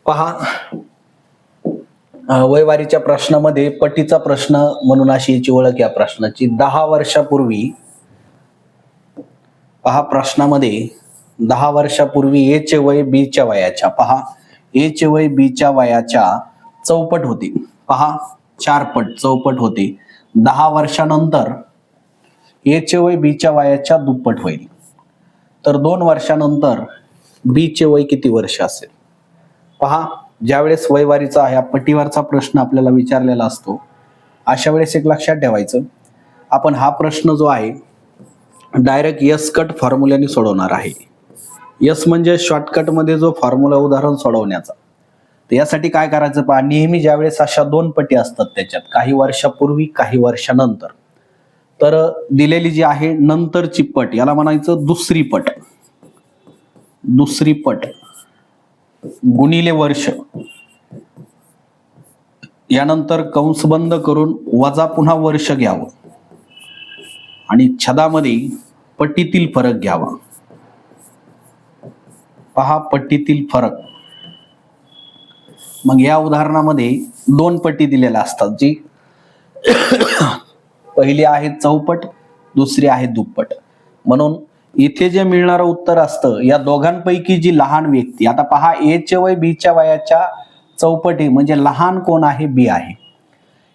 पहा, वयवारीच्या प्रश्नामध्ये पटीचा प्रश्न म्हणून अशी याची ओळख या प्रश्नाची. 10 वर्षापूर्वी पहा, प्रश्नामध्ये 10 वर्षापूर्वी ए चे वय बी च्या वयाच्या, पहा ए चे वय बी च्या वयाच्या चौपट होते. पहा, 4 पट चौपट होते. 10 वर्षानंतर ए चे वय बी च्या वयाच्या दुप्पट होईल. तर 2 वर्षानंतर बी चे वय किती वर्ष असेल? पहा, ज्यावेळेस वयवारीचा ह्या पटीवरचा प्रश्न आपल्याला विचारलेला असतो, अशा वेळेस एक लक्षात ठेवायचं, आपण हा प्रश्न जो आहे डायरेक्ट यस कट फॉर्म्युल्याने सोडवणार आहे. यस म्हणजे शॉर्टकट मध्ये जो फॉर्म्युला उदाहरण सोडवण्याचा. तर यासाठी काय करायचं पहा, नेहमी ज्यावेळेस अशा 2 पटी असतात त्याच्यात, काही वर्षापूर्वी काही वर्षानंतर, तर दिलेली जी आहे नंतरची पट याला म्हणायचं दुसरी पट. दुसरी पट गुणिले वर्ष, यानंतर कंस बंद करून वजा पुन्हा वर्ष घ्यावं आणि छदामध्ये पटीतील फरक घ्यावा. पहा, पटीतील फरक. मग या उदाहरणामध्ये 2 पटी दिलेल्या असतात, जी पहिली आहे चौपट, दुसरी आहे दुप्पट. म्हणून इथे जे मिळणारं उत्तर असतं, या दोघांपैकी जी लहान व्यक्ती, आता पहा ए चे वय बी च्या वयाच्या चौपटी म्हणजे लहान कोण आहे? बी आहे.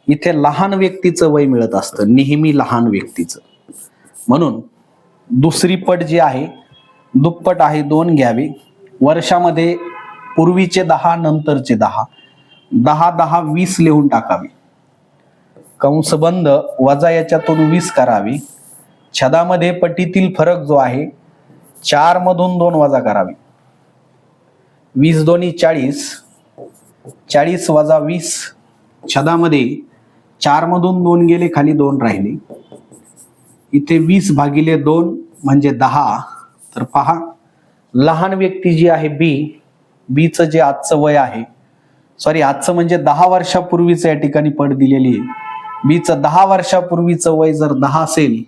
इथे लहान व्यक्तीचं वय मिळत असतं, नेहमी लहान व्यक्तीचं. म्हणून दुसरी पट जी आहे दुप्पट आहे, 2 घ्यावे. वर्षामध्ये पूर्वीचे 10 नंतरचे 10, 10 10 20 लिहून टाकावे. कंस बंद वजा याच्यातून 20 करावे. छदामध्ये पटीतील फरक जो आहे 4 मधून 2 वजा करावे. 20 दोन्ही 40, 40 वजा 20. छदामध्ये 4 मधून 2 गेले, खाली 2 राहिले. इथे 20 भागिले 2 म्हणजे 10. तर पहा, लहान व्यक्ती जी आहे बी, बीचं जे आजचं वय आहे, सॉरी आजचं म्हणजे 10 वर्षापूर्वीचं या ठिकाणी पट दिलेली आहे. बीचं 10 वर्षापूर्वीचं वय जर 10 असेल,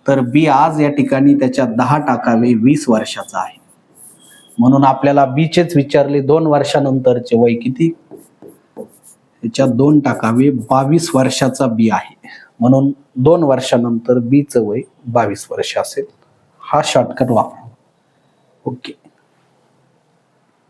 तर बी आज या ठिकाणी त्याच्या 10 टाकावे 20 वर्षाचा आहे. म्हणून आपल्याला बी चेच विचारले 2 वर्षानंतरचे वय किती, त्याच्यात 2 टाकावे, 22 वर्षाचा बी आहे. म्हणून 2 वर्षानंतर बी चं वय 22 वर्ष असेल. हा शॉर्टकट वापरा. ओके.